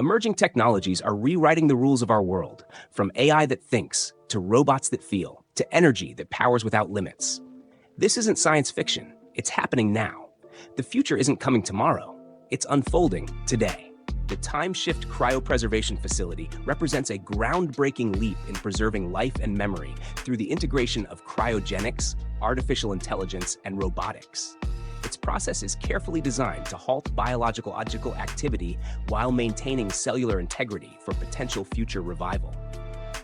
Emerging technologies are rewriting the rules of our world, from AI that thinks, to robots that feel, to energy that powers without limits. This isn't science fiction, it's happening now. The future isn't coming tomorrow, it's unfolding today. The Timeshift cryopreservation facility represents a groundbreaking leap in preserving life and memory through the integration of cryogenics, artificial intelligence, and robotics. Its process is carefully designed to halt biological activity while maintaining cellular integrity for potential future revival.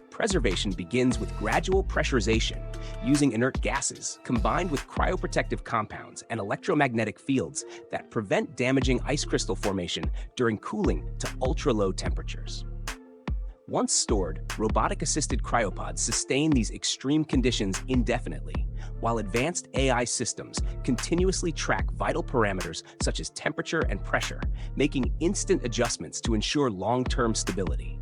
Preservation begins with gradual pressurization using inert gases combined with cryoprotective compounds and electromagnetic fields that prevent damaging ice crystal formation during cooling to ultra-low temperatures. Once stored, robotic-assisted cryopods sustain these extreme conditions indefinitely, while advanced AI systems continuously track vital parameters such as temperature and pressure, making instant adjustments to ensure long-term stability.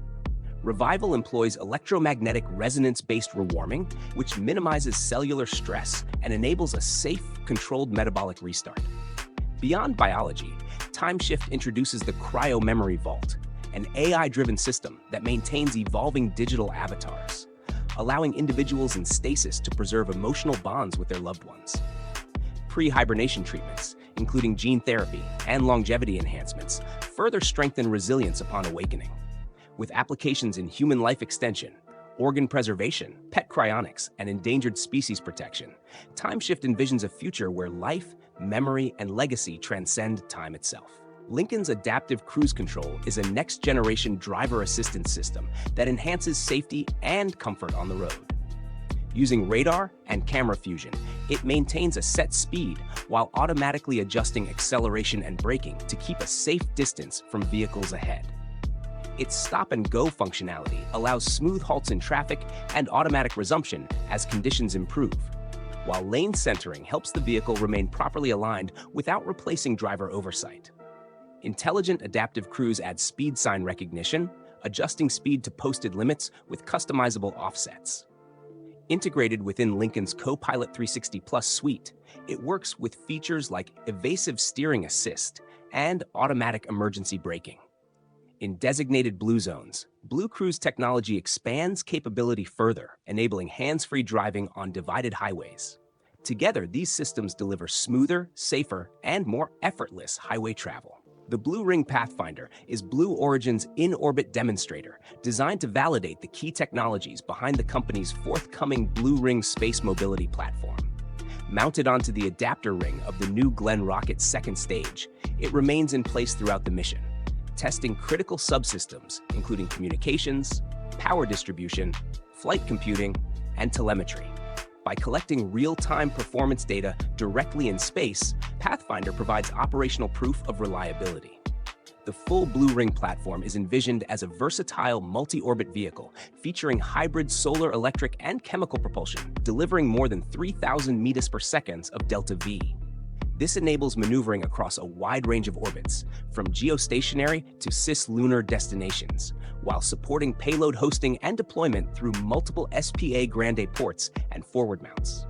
Revival employs electromagnetic resonance-based rewarming, which minimizes cellular stress and enables a safe, controlled metabolic restart. Beyond biology, Timeshift introduces the Cryo Memory Vault, an AI-driven system that maintains evolving digital avatars, allowing individuals in stasis to preserve emotional bonds with their loved ones. Pre-hibernation treatments, including gene therapy and longevity enhancements, further strengthen resilience upon awakening. With applications in human life extension, organ preservation, pet cryonics, and endangered species protection, Timeshift envisions a future where life, memory, and legacy transcend time itself. Lincoln's Adaptive Cruise Control is a next-generation driver assistance system that enhances safety and comfort on the road. Using radar and camera fusion, it maintains a set speed while automatically adjusting acceleration and braking to keep a safe distance from vehicles ahead. Its stop-and-go functionality allows smooth halts in traffic and automatic resumption as conditions improve, while lane centering helps the vehicle remain properly aligned without replacing driver oversight. Intelligent Adaptive Cruise adds speed sign recognition, adjusting speed to posted limits with customizable offsets. Integrated within Lincoln's Copilot 360 Plus suite, it works with features like evasive steering assist and automatic emergency braking. In designated blue zones, Blue Cruise technology expands capability further, enabling hands-free driving on divided highways. Together, these systems deliver smoother, safer, and more effortless highway travel. The Blue Ring Pathfinder is Blue Origin's in-orbit demonstrator, designed to validate the key technologies behind the company's forthcoming Blue Ring space mobility platform. Mounted onto the adapter ring of the New Glenn rocket's second stage, it remains in place throughout the mission, testing critical subsystems, including communications, power distribution, flight computing, and telemetry. By collecting real-time performance data directly in space, Pathfinder provides operational proof of reliability. The full Blue Ring platform is envisioned as a versatile multi-orbit vehicle featuring hybrid solar, electric, and chemical propulsion, delivering more than 3,000 meters per second of delta V. This enables maneuvering across a wide range of orbits, from geostationary to cislunar destinations, while supporting payload hosting and deployment through multiple SPA Grande ports and forward mounts.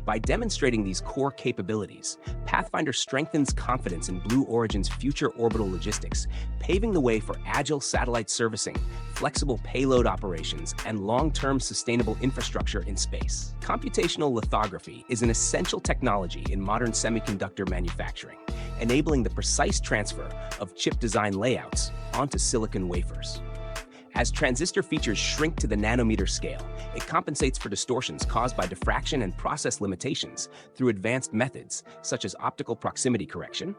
By demonstrating these core capabilities, Pathfinder strengthens confidence in Blue Origin's future orbital logistics, paving the way for agile satellite servicing, flexible payload operations, and long-term sustainable infrastructure in space. Computational lithography is an essential technology in modern semiconductor manufacturing, enabling the precise transfer of chip design layouts onto silicon wafers. As transistor features shrink to the nanometer scale, it compensates for distortions caused by diffraction and process limitations through advanced methods such as optical proximity correction,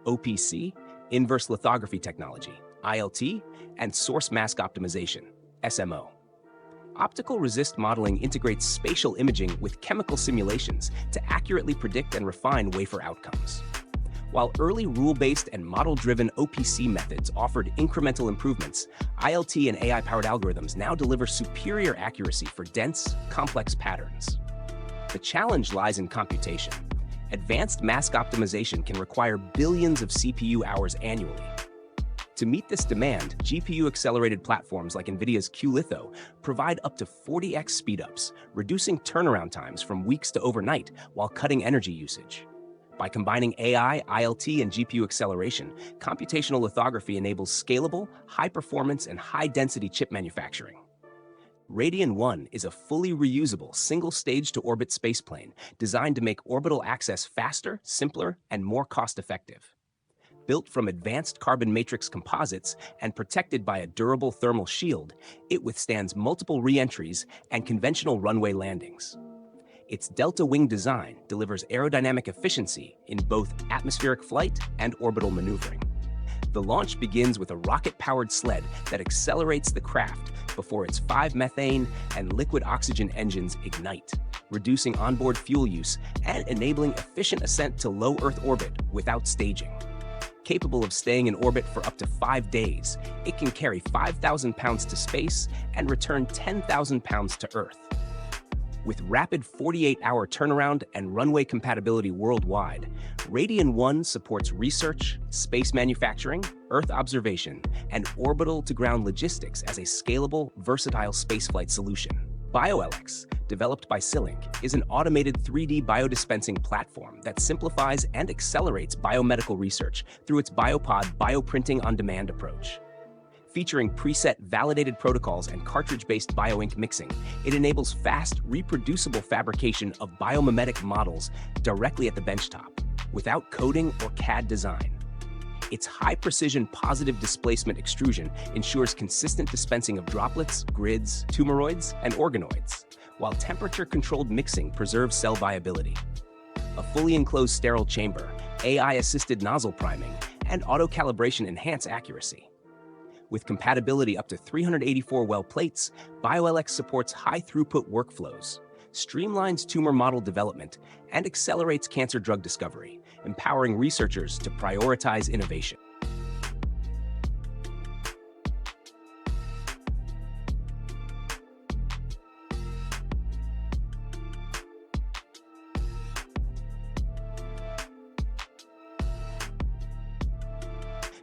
OPC, inverse lithography technology, ILT, and source mask optimization, SMO. Optical resist modeling integrates spatial imaging with chemical simulations to accurately predict and refine wafer outcomes. While early rule-based and model-driven OPC methods offered incremental improvements, ILT and AI-powered algorithms now deliver superior accuracy for dense, complex patterns. The challenge lies in computation. Advanced mask optimization can require billions of CPU hours annually. To meet this demand, GPU-accelerated platforms like NVIDIA's QLitho provide up to 40x speedups, reducing turnaround times from weeks to overnight while cutting energy usage. By combining AI, ILT, and GPU acceleration, computational lithography enables scalable, high-performance, and high-density chip manufacturing. Radian 1 is a fully reusable, single-stage-to-orbit spaceplane designed to make orbital access faster, simpler, and more cost-effective. Built from advanced carbon matrix composites and protected by a durable thermal shield, it withstands multiple re-entries and conventional runway landings. Its delta wing design delivers aerodynamic efficiency in both atmospheric flight and orbital maneuvering. The launch begins with a rocket-powered sled that accelerates the craft before its 5-methane and liquid oxygen engines ignite, reducing onboard fuel use and enabling efficient ascent to low Earth orbit without staging. Capable of staying in orbit for up to 5 days, it can carry 5,000 pounds to space and return 10,000 pounds to Earth. With rapid 48-hour turnaround and runway compatibility worldwide, Radian 1 supports research, space manufacturing, Earth observation, and orbital-to-ground logistics as a scalable, versatile spaceflight solution. Biolex, developed by Silink, is an automated 3D biodispensing platform that simplifies and accelerates biomedical research through its Biopod bioprinting on-demand approach. Featuring preset validated protocols and cartridge-based bioink mixing, it enables fast, reproducible fabrication of biomimetic models directly at the benchtop, without coding or CAD design. Its high-precision positive displacement extrusion ensures consistent dispensing of droplets, grids, tumoroids, and organoids, while temperature-controlled mixing preserves cell viability. A fully enclosed sterile chamber, AI-assisted nozzle priming, and auto-calibration enhance accuracy. With compatibility up to 384 well plates, Biolex supports high-throughput workflows, streamlines tumor model development, and accelerates cancer drug discovery, empowering researchers to prioritize innovation.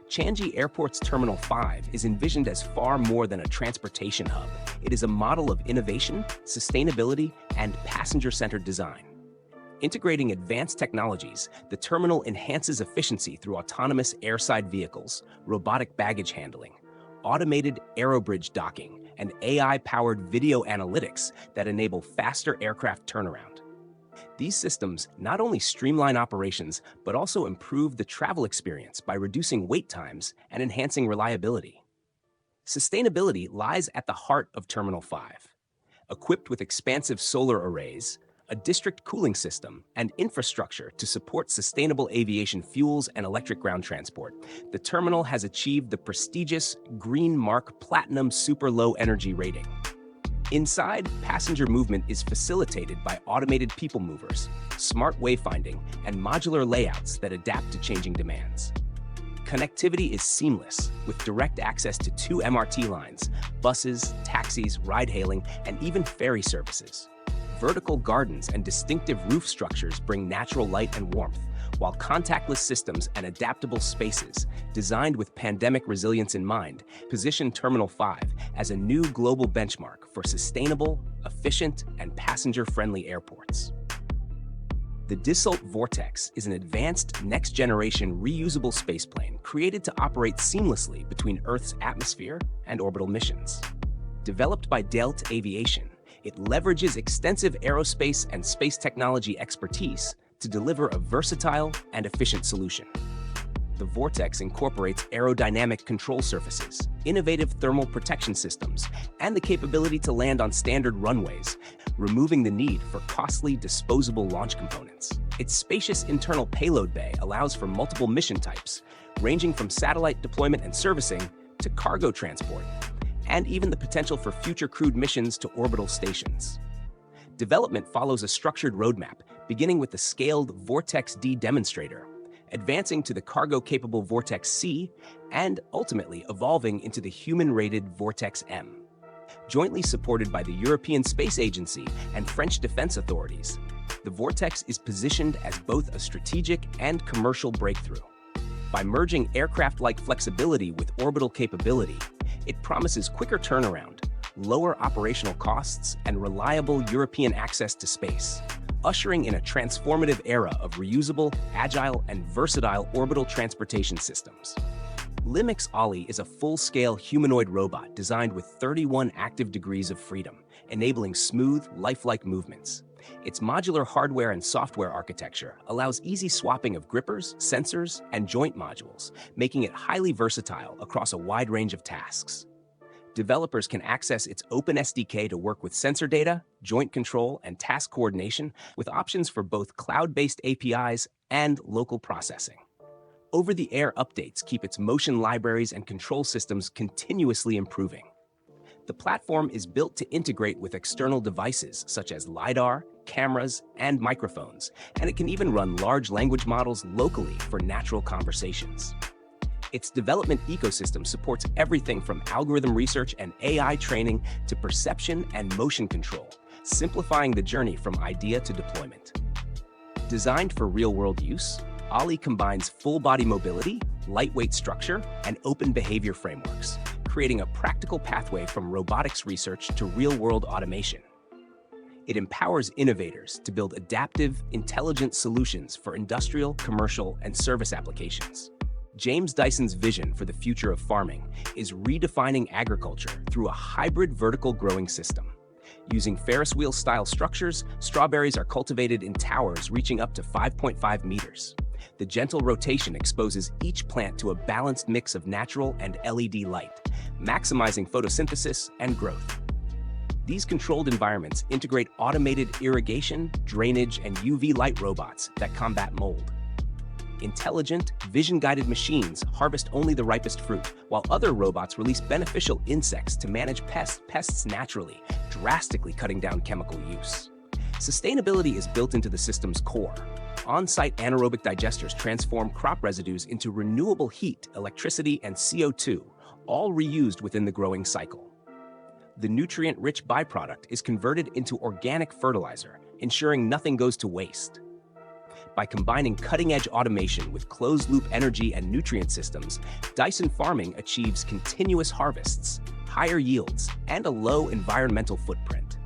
Changi Airport's Terminal 5 is envisioned as far more than a transportation hub. It is a model of innovation, sustainability, and passenger-centered design. Integrating advanced technologies, the terminal enhances efficiency through autonomous airside vehicles, robotic baggage handling, automated aerobridge docking, and AI-powered video analytics that enable faster aircraft turnaround. These systems not only streamline operations, but also improve the travel experience by reducing wait times and enhancing reliability. Sustainability lies at the heart of Terminal 5. Equipped with expansive solar arrays, a district cooling system, and infrastructure to support sustainable aviation fuels and electric ground transport, the terminal has achieved the prestigious Green Mark Platinum Super Low Energy rating. Inside, passenger movement is facilitated by automated people movers, smart wayfinding, and modular layouts that adapt to changing demands. Connectivity is seamless, with direct access to 2 MRT lines, buses, taxis, ride-hailing, and even ferry services. Vertical gardens and distinctive roof structures bring natural light and warmth, while contactless systems and adaptable spaces, designed with pandemic resilience in mind, position Terminal 5 as a new global benchmark for sustainable, efficient, and passenger-friendly airports. The Dyson Vortex is an advanced, next-generation reusable spaceplane created to operate seamlessly between Earth's atmosphere and orbital missions. Developed by Delta Aviation, it leverages extensive aerospace and space technology expertise to deliver a versatile and efficient solution. The Vortex incorporates aerodynamic control surfaces, innovative thermal protection systems, and the capability to land on standard runways, removing the need for costly disposable launch components. Its spacious internal payload bay allows for multiple mission types, ranging from satellite deployment and servicing to cargo transport, and even the potential for future crewed missions to orbital stations. Development follows a structured roadmap, beginning with the scaled Vortex-D demonstrator, advancing to the cargo-capable Vortex-C, and ultimately evolving into the human-rated Vortex-M. Jointly supported by the European Space Agency and French defense authorities, the Vortex is positioned as both a strategic and commercial breakthrough. By merging aircraft-like flexibility with orbital capability, it promises quicker turnaround, lower operational costs, and reliable European access to space, ushering in a transformative era of reusable, agile, and versatile orbital transportation systems. Limix Ollie is a full-scale humanoid robot designed with 31 active degrees of freedom, enabling smooth, lifelike movements. Its modular hardware and software architecture allows easy swapping of grippers, sensors, and joint modules, making it highly versatile across a wide range of tasks. Developers can access its open SDK to work with sensor data, joint control, and task coordination, with options for both cloud-based APIs and local processing. Over-the-air updates keep its motion libraries and control systems continuously improving. The platform is built to integrate with external devices such as LiDAR, cameras, and microphones, and it can even run large language models locally for natural conversations. Its development ecosystem supports everything from algorithm research and AI training to perception and motion control, simplifying the journey from idea to deployment. Designed for real-world use, Ollie combines full-body mobility, lightweight structure, and open behavior frameworks, creating a practical pathway from robotics research to real-world automation. It empowers innovators to build adaptive, intelligent solutions for industrial, commercial, and service applications. James Dyson's vision for the future of farming is redefining agriculture through a hybrid vertical growing system. Using Ferris wheel-style structures, strawberries are cultivated in towers reaching up to 5.5 meters. The gentle rotation exposes each plant to a balanced mix of natural and LED light, maximizing photosynthesis and growth. These controlled environments integrate automated irrigation, drainage, and UV light robots that combat mold. Intelligent, vision-guided machines harvest only the ripest fruit, while other robots release beneficial insects to manage pests naturally, drastically cutting down chemical use. Sustainability is built into the system's core. On-site anaerobic digesters transform crop residues into renewable heat, electricity, and CO2, all reused within the growing cycle. The nutrient-rich byproduct is converted into organic fertilizer, ensuring nothing goes to waste. By combining cutting-edge automation with closed-loop energy and nutrient systems, Dyson Farming achieves continuous harvests, higher yields, and a low environmental footprint.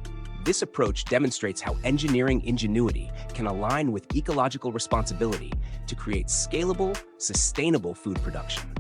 This approach demonstrates how engineering ingenuity can align with ecological responsibility to create scalable, sustainable food production.